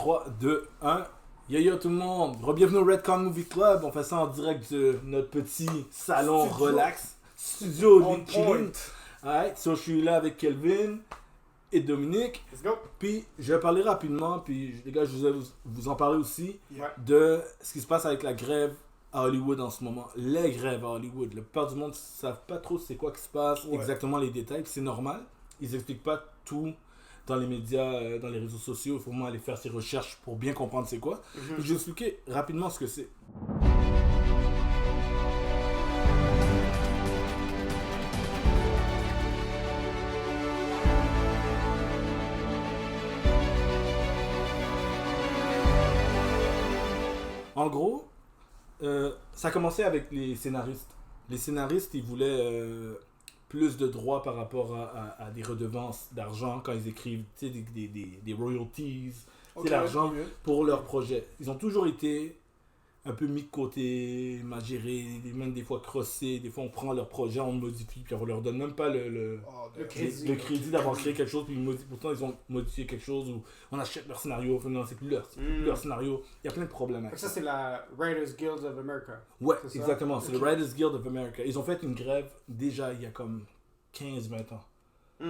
3, 2, 1. Yo tout le monde, bienvenue au Redcon Movie Club. On fait ça en direct de notre petit salon relax, studio de chilling. Alright, so je suis là avec Kelvin et Dominique. Let's go. Puis je vais parler rapidement, puis les gars, je vais vous en parler aussi Yeah. de ce qui se passe avec la grève à Hollywood en ce moment. Les grèves à Hollywood. La plupart du monde ne savent pas trop c'est quoi qui se passe, exactement les détails, c'est normal. Ils n'expliquent pas tout dans les médias, dans les réseaux sociaux. Il faut vraiment aller faire ses recherches pour bien comprendre c'est quoi. Je vais expliquer rapidement ce que c'est. En gros, ça a commencé avec les scénaristes. Les scénaristes, ils voulaient plus de droits par rapport à des redevances d'argent quand ils écrivent, tu sais, des royalties, c'est l'argent pour leurs projets. Ils ont toujours été un peu mis de côté, mal gérés, même des fois crossés. Des fois, on prend leur projet, on le modifie, puis on leur donne même pas le crédit d'avoir créé quelque chose, puis pourtant ils ont modifié quelque chose, ou on achète leur scénario, non, c'est plus leur scénario. Il y a plein de problèmes avec ça. Ça, c'est la Writers Guild of America. Ouais, c'est exactement. C'est le Writers Guild of America. Ils ont fait une grève déjà il y a comme 15-20 ans.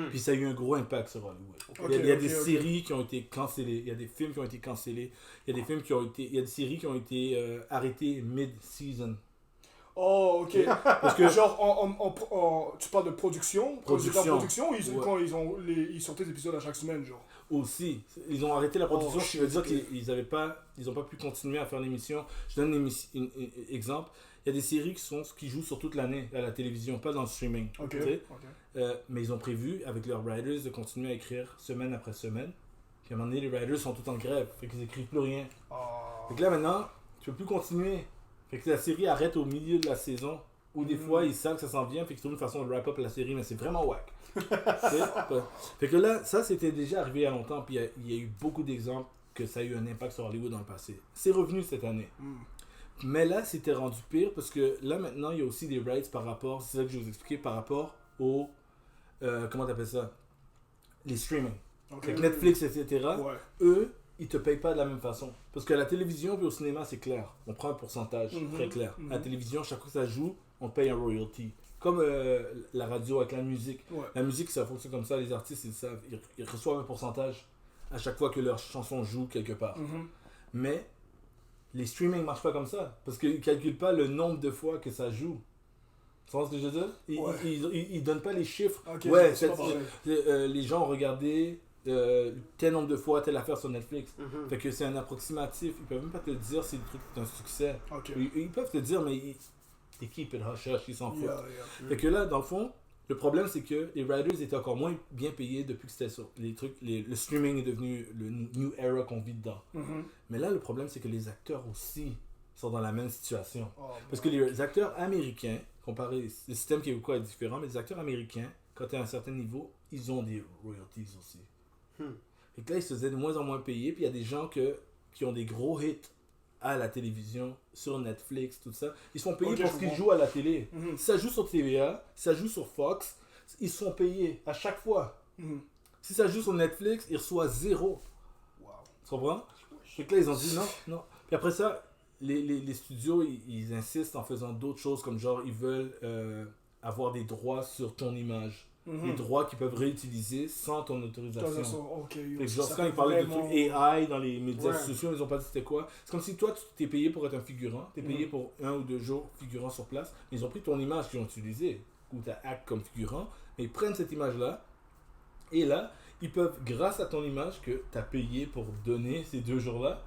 Puis ça a eu un gros impact sur Hollywood. Il y a des séries qui ont été cancellées, il y a des films qui ont été cancellés, il y a des films qui ont été, il y a des séries qui ont été arrêtées mid-season. Oh, ok. Parce que genre, tu parles de production. Quand ils sortaient des épisodes à chaque semaine, genre. Aussi, ils ont arrêté la production, ce qui veut dire qu'ils n'ont pas pu continuer à faire l'émission. Je donne un exemple. Il y a des séries qui jouent sur toute l'année à la télévision, pas dans le streaming. Mais ils ont prévu, avec leurs writers, de continuer à écrire semaine après semaine. Puis à un moment donné, les writers sont tous en grève, fait qu'ils écrivent plus rien. Fait que là maintenant, tu peux plus continuer. Fait que la série arrête au milieu de la saison. Ou des fois, ils savent que ça s'en vient, fait qu'ils trouvent une façon de wrap up la série, mais c'est vraiment whack. Fait que là, ça c'était déjà arrivé il y a longtemps, puis il y a eu beaucoup d'exemples que ça a eu un impact sur Hollywood dans le passé. C'est revenu cette année. Mais là, c'était rendu pire parce que là, maintenant, il y a aussi des rights par rapport, c'est ça que je vais vous expliquer, par rapport aux, comment t'appelles ça? Les streaming. Avec Netflix, etc. Eux, ils te payent pas de la même façon. Parce que la télévision puis au cinéma, c'est clair. On prend un pourcentage, très clair. À la télévision, chaque fois que ça joue, on paye un royalty. Comme la radio avec la musique. La musique, ça fonctionne comme ça, les artistes, ils savent. Ils reçoivent un pourcentage à chaque fois que leur chanson joue quelque part. Mais les streaming ne marchent pas comme ça. Parce qu'ils ne calculent pas le nombre de fois que ça joue. Tu vois ce que je veux dire? Ils ne donnent pas les chiffres. Les gens ont regardé tel nombre de fois telle affaire sur Netflix. Fait que c'est un approximatif. Ils ne peuvent même pas te dire si le truc est un succès. Ils peuvent te dire, mais ils keep it hush hush, ils s'en foutent. Fait que là, dans le fond, le problème c'est que les writers étaient encore moins bien payés depuis que c'était ça. Le streaming est devenu le new era qu'on vit dedans. Mais là, le problème c'est que les acteurs aussi sont dans la même situation. Parce que les acteurs américains, comparé, le système québécois est différent, mais les acteurs américains, quand tu es à un certain niveau, ils ont des royalties aussi. Fait que là, ils se faisaient de moins en moins payés, puis il y a des gens qui ont des gros hits à la télévision, sur Netflix, tout ça. Ils sont payés parce qu'ils jouent à la télé. Si ça joue sur TVA, si ça joue sur Fox, ils sont payés à chaque fois. Si ça joue sur Netflix, ils reçoivent 0. Tu comprends? Fait que là, ils ont dit non. Puis après ça, les studios, ils insistent en faisant d'autres choses, comme genre, ils veulent avoir des droits sur ton image. Des droits qu'ils peuvent réutiliser sans ton autorisation. Genre, quand ils parlaient de trucs AI dans les médias sociaux, ils ont pas dit c'était quoi. C'est comme si toi, tu t'es payé pour être un figurant, t'es payé pour 1 ou 2 jours figurant sur place, mais ils ont pris ton image qu'ils ont utilisée, ou ta acte comme figurant, mais ils prennent cette image-là, et là, ils peuvent, grâce à ton image que tu as payé pour donner ces 2 jours-là,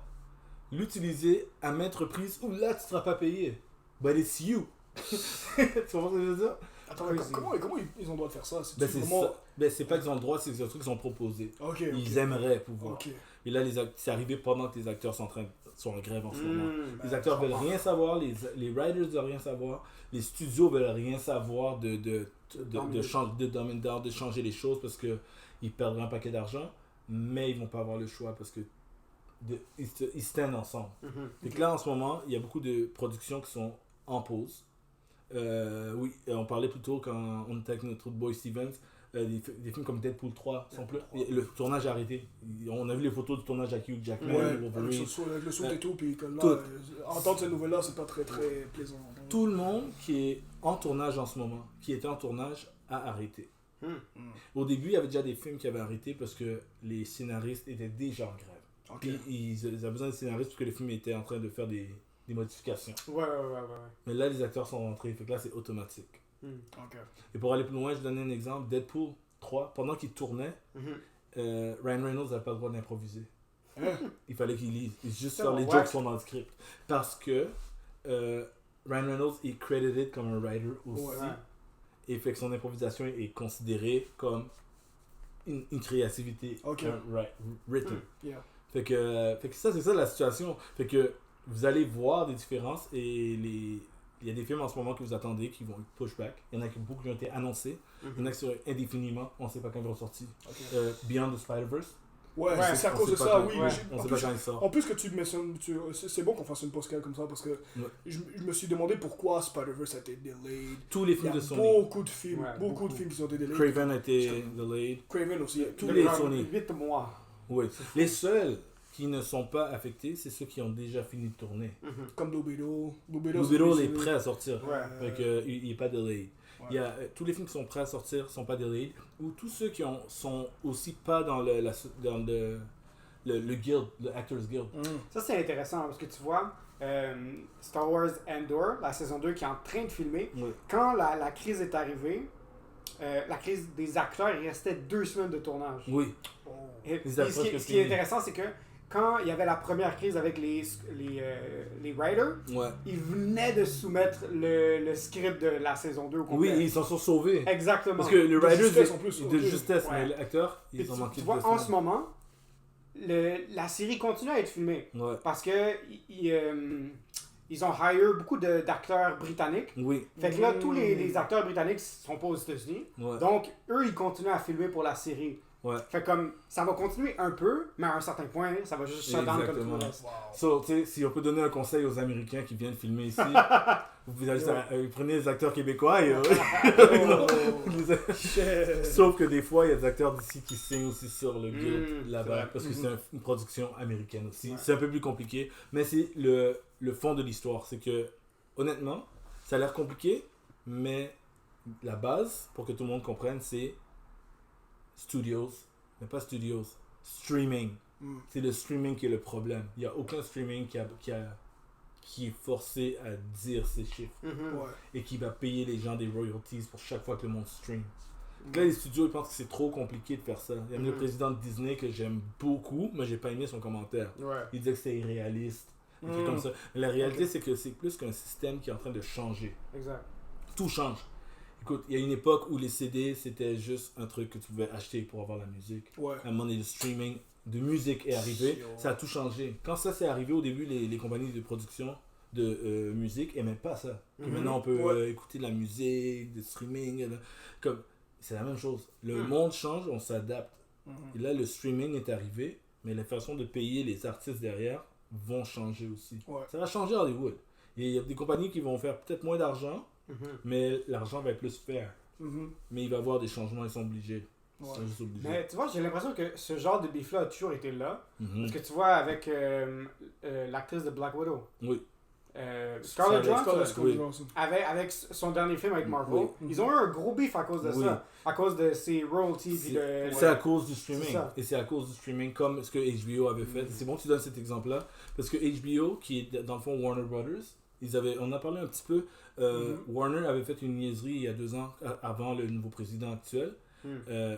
l'utiliser à maintes reprises, où là, tu ne seras pas payé. But it's you. Tu comprends ce que je veux dire? Attends, comment ils ont le droit de faire ça? C'est pas qu'ils ont le droit, c'est un truc qu'ils ont proposé. Ils aimeraient pouvoir. Et là, c'est arrivé pendant que les acteurs sont en grève en ce moment. Les acteurs veulent rien savoir, les writers veulent rien savoir, les studios veulent rien savoir de changer les choses parce qu'ils perdraient un paquet d'argent, mais ils vont pas avoir le choix parce que ils se tiennent ensemble. Et là, en ce moment, il y a beaucoup de productions qui sont en pause. Oui, on parlait plus tôt quand on était avec notre boy Stevens. des films comme Deadpool 3 sont plus... Le tournage a arrêté. On a vu les photos du tournage avec Hugh Jackman, avec le saut et tout, puis comme là, entendre cette nouvelle-là, c'est pas très très plaisant. Tout le monde qui est en tournage en ce moment, qui était en tournage, a arrêté. Au début, il y avait déjà des films qui avaient arrêté parce que les scénaristes étaient déjà en grève. Puis ils avaient besoin de scénaristes parce que les films étaient en train de faire des modifications. Ouais. Mais là, les acteurs sont rentrés, fait que là, c'est automatique. Et pour aller plus loin, je donne un exemple. Deadpool 3, pendant qu'il tournait, Ryan Reynolds n'avait pas le droit d'improviser. Il fallait qu'il lise. Juste faire les jokes sont dans le script. Parce que Ryan Reynolds est credited comme un writer aussi. Et fait que son improvisation est considérée comme une créativité written. Fait que ça, c'est ça la situation. Fait que vous allez voir des différences et il y a des films en ce moment que vous attendez qui vont être pushback. Il y en a beaucoup qui ont été annoncés. Il y en a qui sont indéfiniment. On ne sait pas quand ils vont sortir. Beyond the Spider-Verse. Ouais, c'est à cause de ça, oui. On sait pas quand il sort. En plus que tu mentionnes, c'est bon qu'on fasse une postcard comme ça parce que je me suis demandé pourquoi Spider-Verse a été delayed. Tous les films de Sony. Beaucoup de films qui ont été delayed. Craven a été delayed. Craven aussi. Tous les Sony. 8 mois. Oui. Les seuls qui ne sont pas affectés, c'est ceux qui ont déjà fini de tourner. Comme Dobedo. Dobedo est prêt à sortir. Fait que il n'est pas delayed. Il y a tous les films qui sont prêts à sortir ne sont pas delayed, ou tous ceux qui sont aussi pas dans le guild, le Actors Guild. Ça c'est intéressant parce que tu vois Star Wars Andor, la saison 2 qui est en train de filmer, quand la crise est arrivée, la crise des acteurs, il restait 2 semaines de tournage. Oui. Et ce qui est intéressant, c'est que quand il y avait la première crise avec les writers, ils venaient de soumettre le script de la saison 2 au complet. Oui, ils s'en sont sauvés. Exactement. Parce que les writers de justesse, mais les acteurs, ils ont manqué de tu vois, en ce moment, la série continue à être filmée. Parce que ils ont hire beaucoup d'acteurs britanniques. Fait que là, tous les acteurs britanniques sont pas aux États-Unis. Donc, eux, ils continuent à filmer pour la série. Fait comme, ça va continuer un peu, mais à un certain point, ça va juste shut down comme tout le reste. So, si on peut donner un conseil aux Américains qui viennent filmer ici, vous prenez les acteurs québécois et... Sauf que des fois, il y a des acteurs d'ici qui signent aussi sur le guild là-bas, parce que c'est une production américaine aussi. C'est un peu plus compliqué, mais c'est le fond de l'histoire. C'est que, honnêtement, ça a l'air compliqué, mais la base, pour que tout le monde comprenne, c'est studios, mais pas studios, streaming. C'est le streaming qui est le problème. Il n'y a aucun streaming qui est forcé à dire ses chiffres et qui va payer les gens des royalties pour chaque fois que le monde stream. Là, les studios, ils pensent que c'est trop compliqué de faire ça. Il y a le président de Disney que j'aime beaucoup, mais j'ai pas aimé son commentaire. Il disait que c'était irréaliste, un truc comme ça. Mais la réalité, c'est que c'est plus qu'un système qui est en train de changer. Tout change. Écoute, il y a une époque où les CD, c'était juste un truc que tu pouvais acheter pour avoir la musique. À un moment donné, le streaming de musique est arrivé. Ça a tout changé. Quand ça s'est arrivé au début, les compagnies de production de musique n'aimaient pas ça. Maintenant, on peut écouter de la musique, du streaming. Comme, c'est la même chose. Le monde change, on s'adapte. Et là, le streaming est arrivé, mais les façons de payer les artistes derrière vont changer aussi. Ça va changer à Hollywood. Et il y a des compagnies qui vont faire peut-être moins d'argent, mais l'argent va être plus fair. Mais il va y avoir des changements, ils sont obligés. Mais tu vois, j'ai l'impression que ce genre de beef-là a toujours été là. Parce que tu vois, avec l'actrice de Black Widow. Scarlett Johansson, avec son dernier film avec Marvel, ils ont eu un gros beef à cause de ça. À cause de ses royalties. C'est à cause du streaming. Et c'est à cause du streaming comme ce que HBO avait fait. C'est bon que tu donnes cet exemple-là. Parce que HBO, qui est dans le fond Warner Brothers, on a parlé un petit peu. Warner avait fait une niaiserie il y a 2 ans, avant le nouveau président actuel,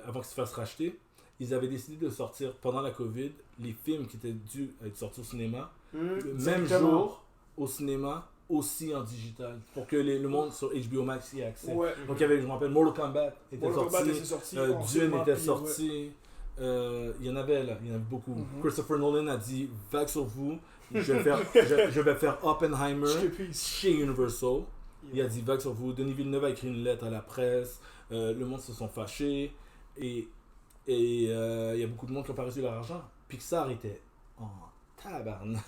avant qu'il se fasse racheter. Ils avaient décidé de sortir pendant la COVID les films qui étaient dus à être sortis au cinéma, le même jour au cinéma, aussi en digital, pour que le monde sur HBO Max y ait accès. Donc il y avait, je me rappelle, Mortal Kombat était sorti, Dune était sorti. Il y en avait beaucoup. Christopher Nolan a dit vague sur vous, je vais faire Oppenheimer chez Universal. Il a dit vague sur vous. Denis Villeneuve a écrit une lettre à la presse, le monde se sont fâchés et il y a beaucoup de monde qui ont pas reçu leur argent. Pixar était tabarnak.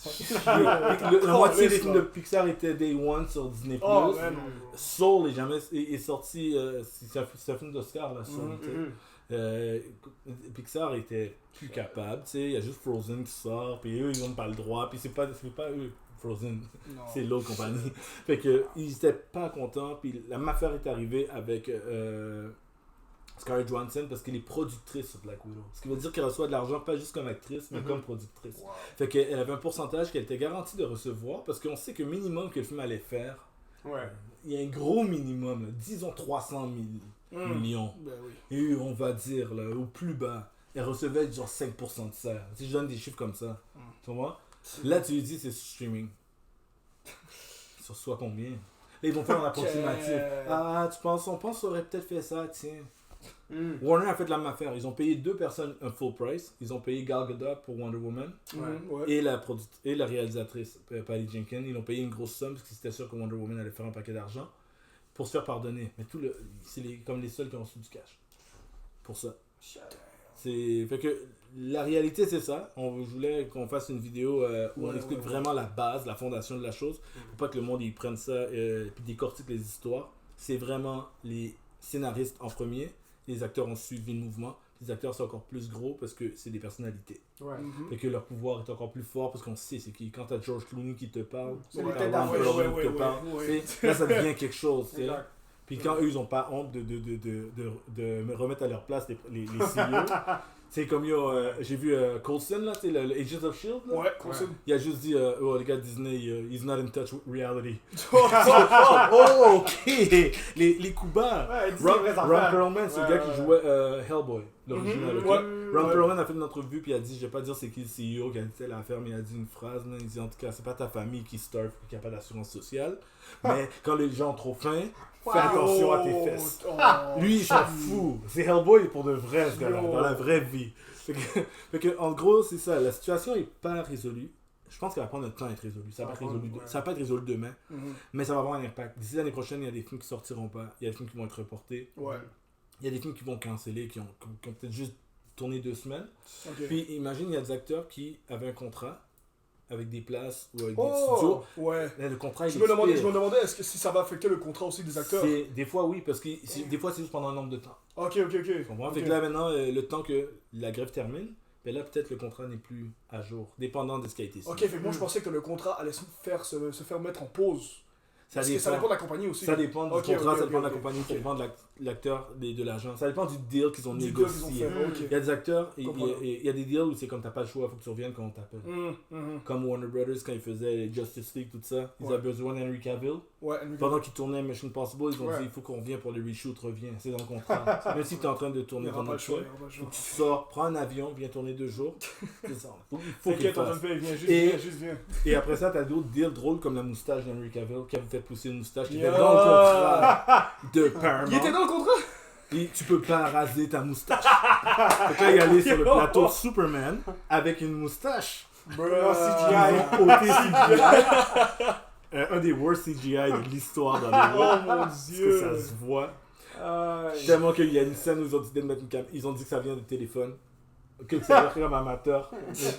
La moitié des films de Pixar étaient Day One sur Disney+. Oh, Soul est sorti, c'est un film d'Oscar, là, Soul. Pixar était plus capable, tu sais, il y a juste Frozen qui sort, puis eux, ils n'ont pas le droit, puis c'est pas eux, Frozen, c'est l'autre compagnie. Fait que, ils étaient pas contents, puis la mafia est arrivée avec Scarlett Johansson parce qu'elle est productrice sur Black Widow. Ce qui veut dire qu'elle reçoit de l'argent pas juste comme actrice, mais comme productrice. Wow. Fait qu'elle avait un pourcentage qu'elle était garantie de recevoir parce qu'on sait que le minimum que le film allait faire, il y a un gros minimum, là, disons 300 millions. Ben oui. Et on va dire, là, au plus bas, elle recevait genre 5% de ça. Si je donne des chiffres comme ça, tu vois? Là, tu lui dis c'est streaming. Sur soit combien? Là, ils vont faire un approximatif. Ah, on pense qu'on aurait peut-être fait ça, tiens. Warner a fait de la même affaire. Ils ont payé 2 personnes un full price. Ils ont payé Gal Gadot pour Wonder Woman et la réalisatrice Patty Jenkins. Ils ont payé une grosse somme parce qu'ils étaient sûrs que Wonder Woman allait faire un paquet d'argent pour se faire pardonner. Mais c'est comme les seuls qui ont reçu du cash pour ça. Fait que la réalité c'est ça. Je voulais qu'on fasse une vidéo où on explique vraiment la base, la fondation de la chose, pour pas que le monde ils prenne ça et puis décortique les histoires. C'est vraiment les scénaristes en premier. Les acteurs ont suivi le mouvement. Les acteurs sont encore plus gros parce que c'est des personnalités. Et que leur pouvoir est encore plus fort parce qu'on sait c'est qui. Quand t'as George Clooney qui te parle, là ça devient quelque chose. Puis quand eux ils ont pas honte de me remettre à leur place les CEO. C'est comme j'ai vu Coulson là, le Agents of S.H.I.E.L.D. là. Ouais, Coulson. Il a juste dit les gars de Disney, he's not in touch with reality. Ok, les coups bas. Ron Perlman, c'est le gars qui jouait Hellboy, l'original. Ron Perlman a fait une entrevue puis il a dit, je vais pas dire c'est qui le CEO qui a dit telle affaire, mais il a dit une phrase, il dit en tout cas c'est pas ta famille qui starve, qui n'a pas d'assurance sociale, mais quand les gens ont trop faim, fais attention à tes fesses. Lui, il s'en fout. C'est Hellboy pour de vrai, ce gars-là, dans la vraie vie. Fait que, en gros, c'est ça. La situation n'est pas résolue. Je pense qu'elle va prendre le temps à être résolue. Ça va pas être résolu demain, mais ça va avoir un impact. D'ici l'année prochaine, il y a des films qui sortiront pas. Il y a des films qui vont être reportés. Il y a des films qui vont canceller, qui ont peut-être juste tourné 2 semaines. Puis imagine, il y a des acteurs qui avaient un contrat avec des places ou avec des studios. Là, le contrat, je me demandais est-ce que si ça va affecter le contrat aussi des acteurs. Des fois oui, parce que des fois c'est juste pendant un nombre de temps. Ok. Fait que là maintenant, le temps que la grève termine, ben là peut-être le contrat n'est plus à jour, dépendant de ce qui a été signé. Ok, fait que moi je pensais que le contrat allait se faire mettre en pause. Ça dépend de la compagnie aussi. Ça dépend du contrat, ça dépend de la compagnie, ça dépend de l'acteur, de l'argent. Ça dépend du deal qu'ils ont négocié. Il y a des acteurs, il y a des deals où c'est comme t'as pas le choix, il faut que tu reviennes quand on t'appelle. Comme Warner Brothers quand ils faisaient Justice League, tout ça. Ils avaient besoin d'Henry Cavill. Pendant qu'ils tournaient Mission Impossible, ils ont dit il faut qu'on revienne pour le reshoot, reviens. C'est dans le contrat. Même si tu es en train de tourner ton autre choix, tu sors, prends un avion, viens tourner 2 jours. C'est ça. Faut qu'il fasse. Et après ça, t'as d'autres deals drôles comme la moustache d'Henry Cavill qui avait fait pousser une moustache qui était dans le contrat de Paramount. Il était dans le contrat? Et tu peux pas raser ta moustache. Donc là, il est allé sur le plateau Superman avec une moustache. Un des worst CGI de l'histoire dans le monde. Oh mon Dieu! Parce que ça se voit. Tellement qu'il y a une scène où ils ont dit de mettre une caméra. Ils ont dit que ça vient du téléphone. Que ça va faire comme amateur.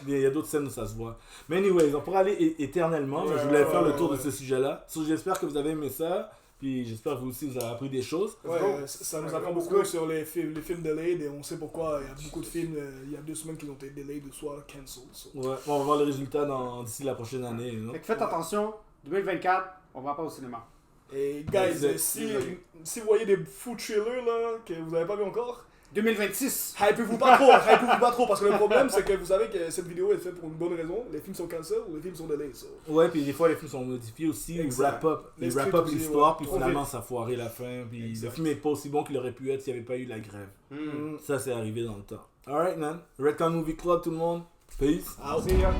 Il y a d'autres scènes où ça se voit. Mais anyway, on pourrait aller éternellement. Mais je voulais faire le tour de ce sujet-là. J'espère que vous avez aimé ça. Puis j'espère que vous aussi vous avez appris des choses. Ça nous apprend beaucoup sur les films delayed. Et on sait pourquoi il y a beaucoup de films. Il y a 2 semaines qui ont été delayed ou soit cancelled. Ouais, on va voir les résultats d'ici la prochaine année. Faites attention, 2024, on va pas au cinéma. Et guys, si vous voyez des fous trailers là, que vous n'avez pas vu encore, 2026. Hypez-vous pas trop, parce que le problème c'est que vous savez que cette vidéo est faite pour une bonne raison. Les films sont cancel ou les films sont delayed. Ouais, puis des fois les films sont modifiés aussi, ils wrap up l'histoire, puis finalement ça a foiré la fin, puis le film est pas aussi bon qu'il aurait pu être s'il n'y avait pas eu la grève. Ça c'est arrivé dans le temps. Alright man, Redcon Movie Club tout le monde, peace. See ya.